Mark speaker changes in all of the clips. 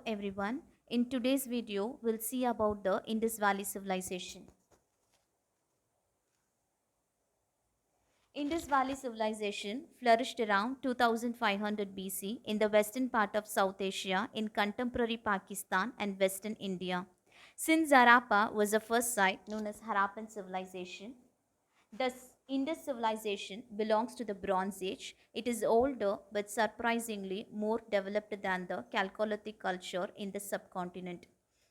Speaker 1: everyone. In today's video, we'll see about the Indus Valley Civilization. Indus Valley Civilization flourished around 2500 BC in the western part of South Asia in contemporary Pakistan and western India. Since Harappa was the first site known as Harappan civilization, the Indus civilization belongs to the Bronze Age. It is older but surprisingly more developed than the Chalcolithic culture in the subcontinent.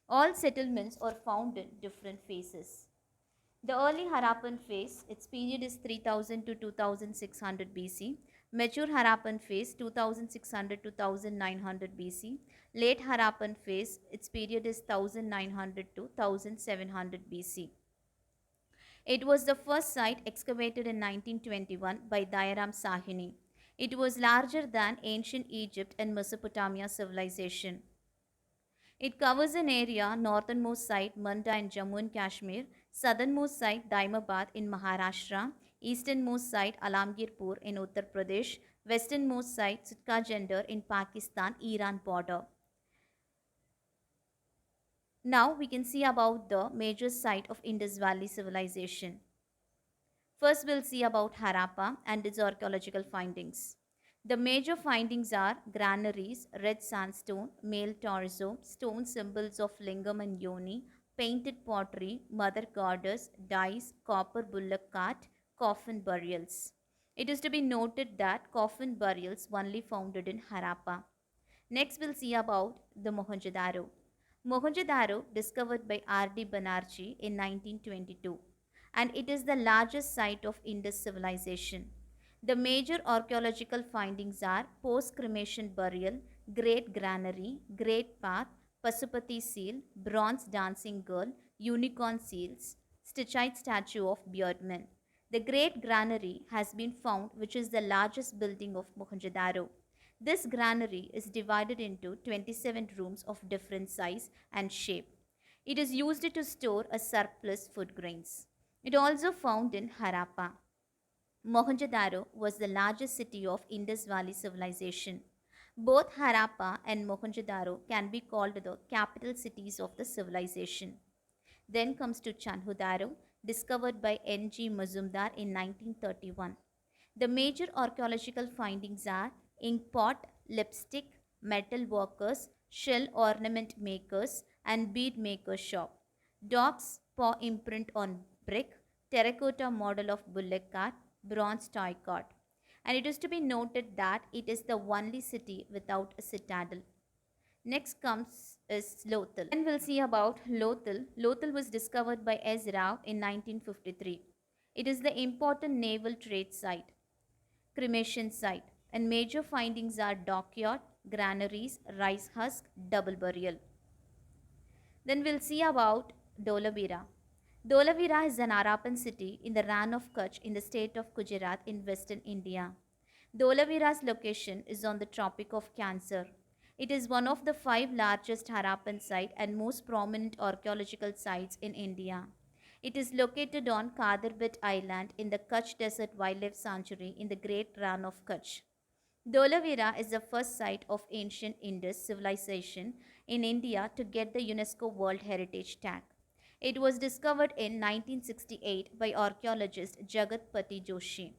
Speaker 1: All settlements are found in different phases. The early Harappan phase, its period is 3000 to 2600 BC. Mature Harappan phase, 2600 to 1900 BC. Late Harappan phase, its period is 1900 to 1700 BC. It was the first site excavated in 1921 by 𝘃𝙗𝙗𝙗. It was larger than ancient Egypt and Mesopotamia civilization. It covers an area northernmost site Munda in Jammu and Kashmir, southernmost site Daimabad in Maharashtra, easternmost site Alamgirpur in Uttar Pradesh, westernmost site Sutkajender in Pakistan-Iran border. Now we can see about the major site of Indus Valley civilization. First, we'll see about Harappa and its archaeological findings. The major findings are granaries, red sandstone, male torso, stone symbols of lingam and yoni, painted pottery, mother goddess, dice, copper bullock cart, coffin burials. It is to be noted that coffin burials only found in Harappa. Next, we'll see about the Mohenjo-daro. Mohenjo-daro, discovered by 𝑟𝑑 Banerjee in 1922, and it is the largest site of Indus civilization. The major archaeological findings are post-cremation burial, great granary, great path, Pasupati seal, bronze dancing girl, unicorn seals, statuette statue of beardman. The great granary has been found, which is the largest building of Mohenjo-daro. This granary is divided into 27 rooms of different size and shape. It is used to store a surplus food grains. It also found in Harappa. Mohenjo-daro was the largest city of Indus Valley civilization. Both Harappa and Mohenjo-daro can be called the capital cities of the civilization. Then comes to Chanhu-daro, discovered by N.G. Mazumdar in 1931. The major archaeological findings are ink pot, lipstick, metal workers, shell ornament makers, and bead maker shop. Dog's paw imprint on brick, terracotta model of bullock cart, bronze toy cart. And it is to be noted that it is the only city without a citadel. Next comes is Lothal. Then we'll see about Lothal. Lothal was discovered by S. Rao in 1953. It is the important naval trade site, cremation site, and major findings are dockyard, granaries, rice husk, double burial. Then we'll see about Dholavira. Dholavira is an Harappan city in the Rann of Kutch in the state of Gujarat in western India. Dholavira's location is on the Tropic of Cancer. It is one of the 5 largest Harappan sites and most prominent archaeological sites in India. It is located on Kadarbet Island in the Kutch Desert Wildlife Sanctuary in the Great Rann of Kutch. Dholavira is the first site of ancient Indus civilization in India to get the UNESCO World Heritage Tag. It was discovered in 1968 by archaeologist 𝘃𝙗𝙗𝙗𝙗 Joshi.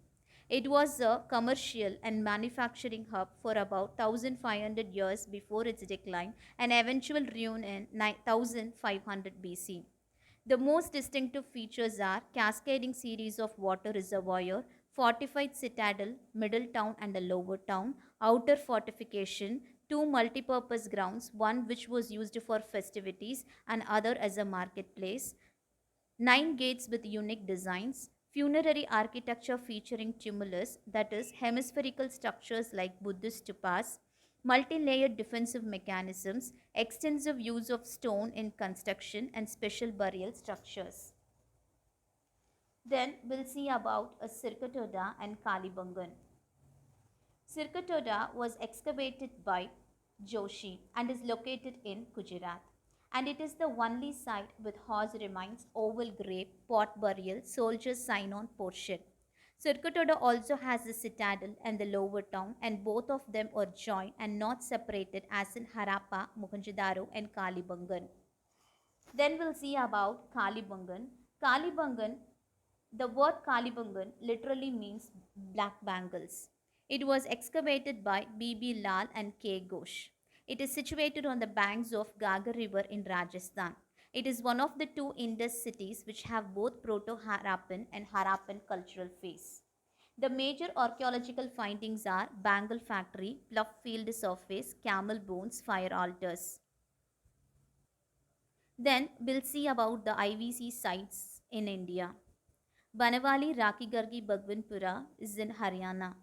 Speaker 1: It was a commercial and manufacturing hub for about 1500 years before its decline and eventual ruin in 1500 BC. The most distinctive features are cascading series of water reservoir, fortified citadel, middle town and a lower town, outer fortification, 2 multipurpose grounds, one which was used for festivities and other as a marketplace, 9 gates with unique designs, funerary architecture featuring tumulus, that is hemispherical structures like Buddhist stupas, multi-layered defensive mechanisms, extensive use of stone in construction and special burial structures. Then we'll see about a Sirkatoda and Kalibangan. Sirkatoda was excavated by Joshi and is located in Gujarat. And it is the only site with horse remains, oval grave, pot burial, soldier's sign-on portion. Surkotoda also has the citadel and the lower town, and both of them are joined and not separated as in Harappa, Mohenjo-daro, and Kalibangan. Then we'll see about Kalibangan. Kalibangan, the word Kalibangan literally means black bangles. It was excavated by B.B. Lal and K. Ghosh. It is situated on the banks of Gagar River in Rajasthan. It is one of the two Indus cities which have both Proto-Harappan and Harappan cultural face. The major archaeological findings are bangle factory, plough field surface, camel bones, fire altars. Then we'll see about the IVC sites in India. Banawali Rakhigargi Bhagwanpura is in Haryana.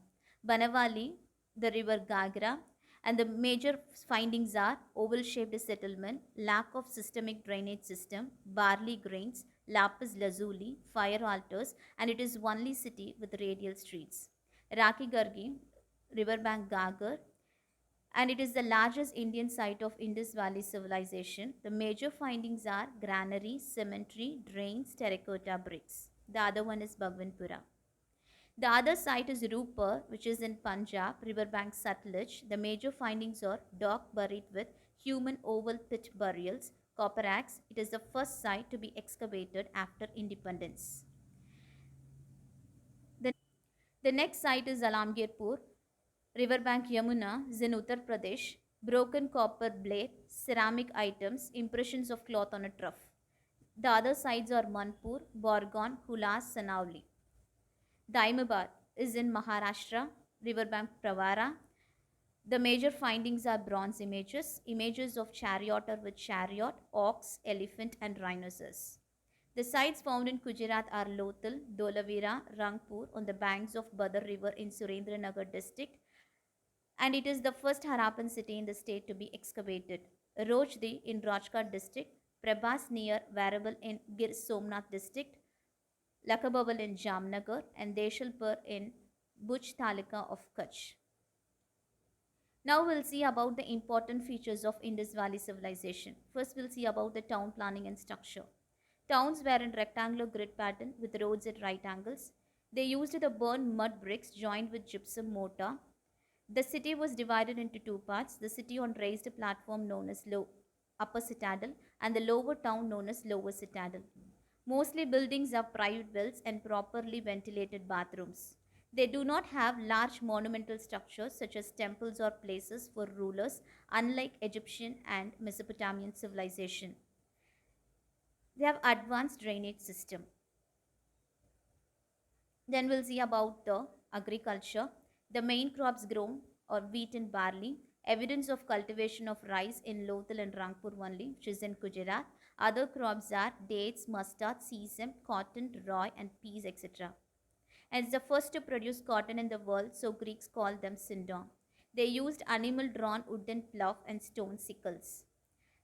Speaker 1: Banawali, the river Gagra, and the major findings are oval shaped settlement, lack of systemic drainage system, barley grains, lapis lazuli, fire altars, and it is only city with radial streets. Rakhigargi, riverbank Gagar, and it is the largest Indian site of Indus Valley civilization. The major findings are granary, cemetery, drains, terracotta bricks. The other one is Bhagwanpura. The other site is Rupar, which is in Punjab, riverbank Satluj. The major findings are dog buried with human oval pit burials, copper axe. It is the first site to be excavated after independence. The, the next site is Alamgirpur, riverbank Yamuna is in Uttar Pradesh. Broken copper blade, ceramic items, impressions of cloth on a trough. The other sites are Manpur, Borgaon, Hulas, Sanauli. Daimabad is in Maharashtra, riverbank Pravara. The major findings are bronze images, images of charioteer with chariot, ox, elephant, and rhinoceros. The sites found in Gujarat are Lothal, Dholavira, Rangpur on the banks of Badar River in Surendranagar district, and it is the first Harappan city in the state to be excavated. Rojdi in Rajkot district, Prabhas near Varabal in Gir Somnath district, Lakababal in Jamnagar, and Deshalpur in Bhuj Talika of Kutch. Now we'll see about the important features of Indus Valley civilization. First we'll see about the town planning and structure. Towns were in rectangular grid pattern with roads at right angles. They used the burned mud bricks joined with gypsum mortar. The city was divided into two parts, the city on raised platform known as Upper Citadel and the lower town known as Lower Citadel. Mostly buildings have private wells and properly ventilated bathrooms. They do not have large monumental structures such as temples or places for rulers, unlike Egyptian and Mesopotamian civilization. They have advanced drainage system. Then we'll see about the agriculture. The main crops grown are wheat and barley. Evidence of cultivation of rice in Lothal and Rangpur only, which is in Gujarat. Other crops are dates, mustard, sesame, cotton, rye, and peas, etc. And it's the first to produce cotton in the world, so Greeks called them Sindon. They used animal-drawn wooden plough and stone sickles.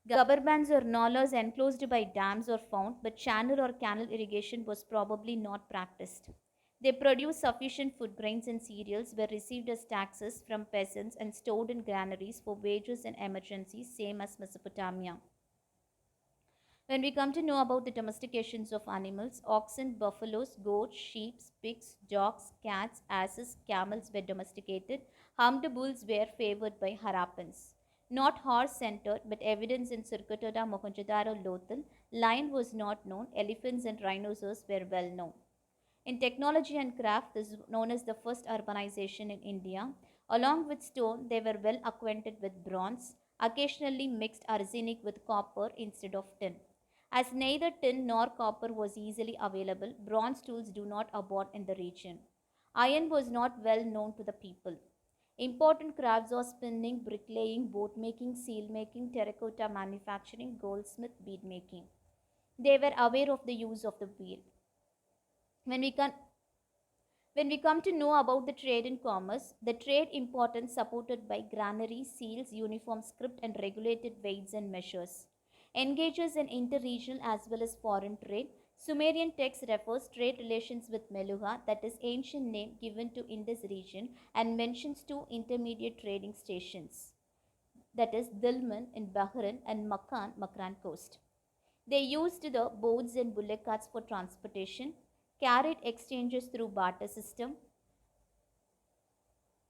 Speaker 1: Rubber bands or gnawers enclosed by dams were found, but channel or canal irrigation was probably not practiced. They produced sufficient food grains and cereals, were received as taxes from peasants and stored in granaries for wages and emergencies, same as Mesopotamia. When we come to know about the domestications of animals, oxen, buffaloes, goats, sheep, pigs, dogs, cats, asses, camels were domesticated. Humped bulls were favored by Harappans. Not horse-centered, but evidence in Surkotoda, Mohenjo-daro, Lothal. Lion was not known. Elephants and rhinoceros were well known. In technology and craft, this is known as the first urbanization in India. Along with stone, they were well acquainted with bronze, occasionally mixed arsenic with copper instead of tin. As neither tin nor copper was easily available, bronze tools do not abound in the region. Iron was not well known to the people. Important crafts are spinning, bricklaying, boat making, seal making, terracotta manufacturing, goldsmith, bead making. They were aware of the use of the wheel. When we come to know about the trade and commerce, the trade importance supported by granaries, seals, uniform script, and regulated weights and measures. Engages in interregional as well as foreign trade. Sumerian text refers trade relations with Meluha, that is ancient name given to Indus region, and mentions two intermediate trading stations, that is Dilmun in Bahrain and Makran coast. They used the boats and bullock carts for transportation. carried exchanges through barter system.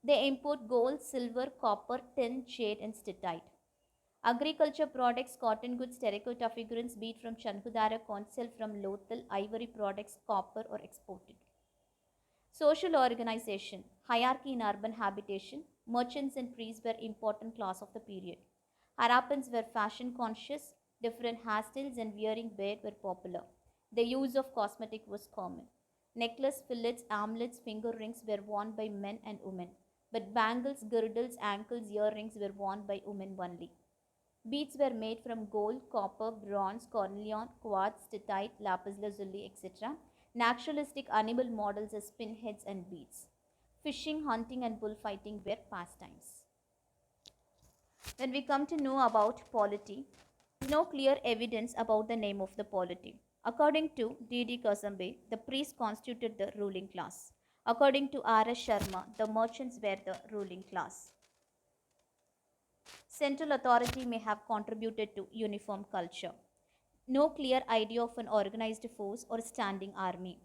Speaker 1: They import gold, silver, copper, tin, jade, and steatite. Agriculture products, cotton goods, terracotta figurines, bead from Chanhudara, corn silk from Lothal, ivory products, copper, or exported. Social organization, hierarchy in urban habitation, merchants and priests were important class of the period. Harappans were fashion conscious, different hairstyles and wearing beard were popular. The use of cosmetic was common. Necklace, fillets, amulets, finger rings were worn by men and women, but bangles, girdles, ankles, earrings were worn by women only. Beads were made from gold, copper, bronze, cornelian, quartz, steatite, lapis lazuli, etc. Naturalistic animal models as pinheads and beads. Fishing, hunting, and bullfighting were pastimes. When we come to know about polity, there is no clear evidence about the name of the polity. According to 𝑘𝑠𝑚𝑏, the priests constituted the ruling class. According to R.S. Sharma, the merchants were the ruling class. Central authority may have contributed to uniform culture. No clear idea of an organized force or standing army.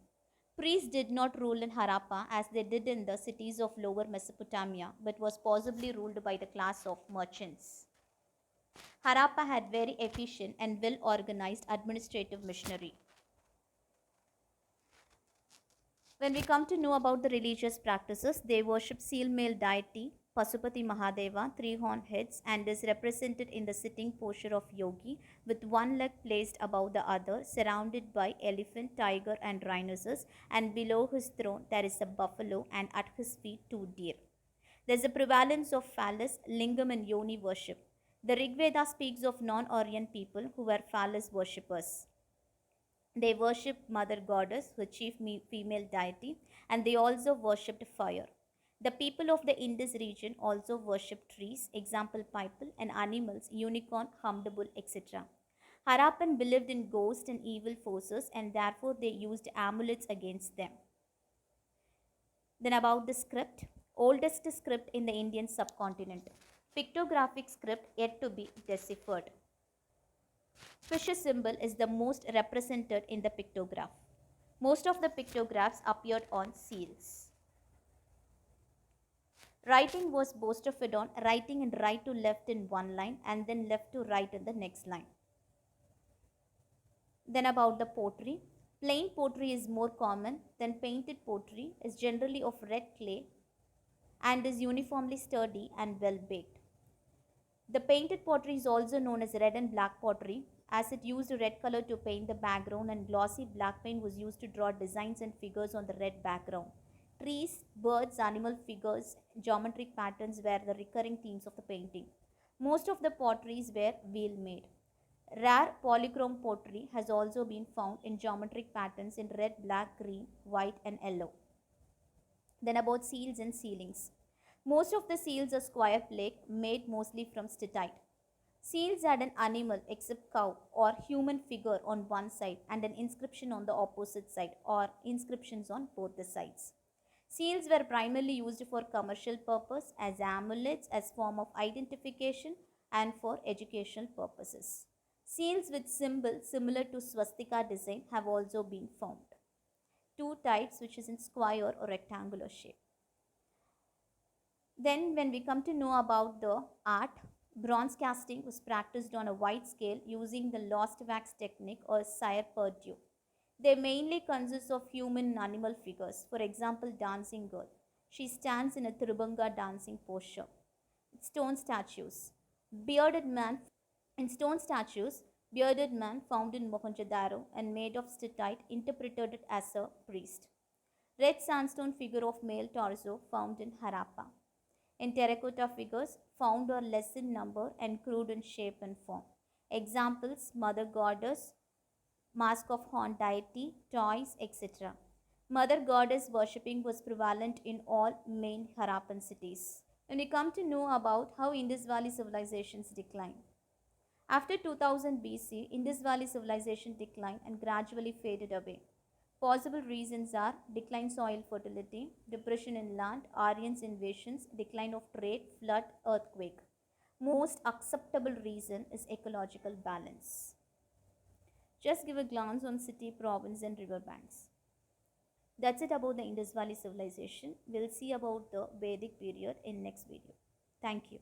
Speaker 1: Priests did not rule in Harappa as they did in the cities of lower Mesopotamia, but was possibly ruled by the class of merchants. Harappa had very efficient and well organized administrative machinery. When we come to know about the religious practices, they worship seal male deity Pasupati Mahadeva, three-horned heads, and is represented in the sitting posture of yogi with one leg placed above the other, surrounded by elephant, tiger, and rhinoceros, and below his throne there is a buffalo, and at his feet two deer. There is a prevalence of phallus, lingam, and yoni worship. The Rig Veda speaks of non-Aryan people who were phallus worshippers. They worshipped Mother Goddess, the chief female deity, and they also worshipped fire. The people of the Indus region also worshipped trees, example people, and animals, unicorn, humped bull, etc. Harappan believed in ghosts and evil forces, and therefore they used amulets against them. Then about the script, oldest script in the Indian subcontinent. Pictographic script yet to be deciphered. Fish symbol is the most represented in the pictograph. Most of the pictographs appeared on seals. Writing was Bostrophodon, writing in right to left in one line and then left to right in the next line. Then about the pottery. Plain pottery is more common than painted pottery, is generally of red clay and is uniformly sturdy and well baked. The painted pottery is also known as red and black pottery, as it used red color to paint the background and glossy black paint was used to draw designs and figures on the red background. Trees, birds, animal figures, geometric patterns were the recurring themes of the painting. Most of the potteries were wheel made. Rare polychrome pottery has also been found in geometric patterns in red, black, green, white, and yellow. Then about seals and sealings. Most of the seals are square plate made mostly from steatite. Seals had an animal except cow or human figure on one side and an inscription on the opposite side or inscriptions on both the sides. Seals were primarily used for commercial purpose as amulets as form of identification and for educational purposes. Seals with symbols similar to swastika design have also been found. Two types, which is in square or rectangular shape. Then when we come to know about the art, bronze casting was practiced on a wide scale using the lost wax technique or 𝘼𝙉𝘾𝙄𝙀. They mainly consist of human and animal figures. For example, dancing girl. She stands in a Tribhanga dancing posture. Stone statues. Bearded man. In stone statues, bearded man found in Mohenjo-daro and made of steatite interpreted as a priest. Red sandstone figure of male torso found in Harappa. In terracotta figures, found are less in number and crude in shape and form. Examples, Mother Goddess, mask of horned deity, toys, etc. Mother Goddess worshipping was prevalent in all main Harappan cities. When we come to know about how Indus Valley civilizations declined. After 2000 BC, Indus Valley civilization declined and gradually faded away. Possible reasons are decline soil fertility, depression in land, Aryans invasions, decline of trade, flood, earthquake. Most acceptable reason is ecological balance. Just give a glance on city, province and river banks. That's it about the Indus Valley civilization. We'll see about the Vedic period in next video. Thank you.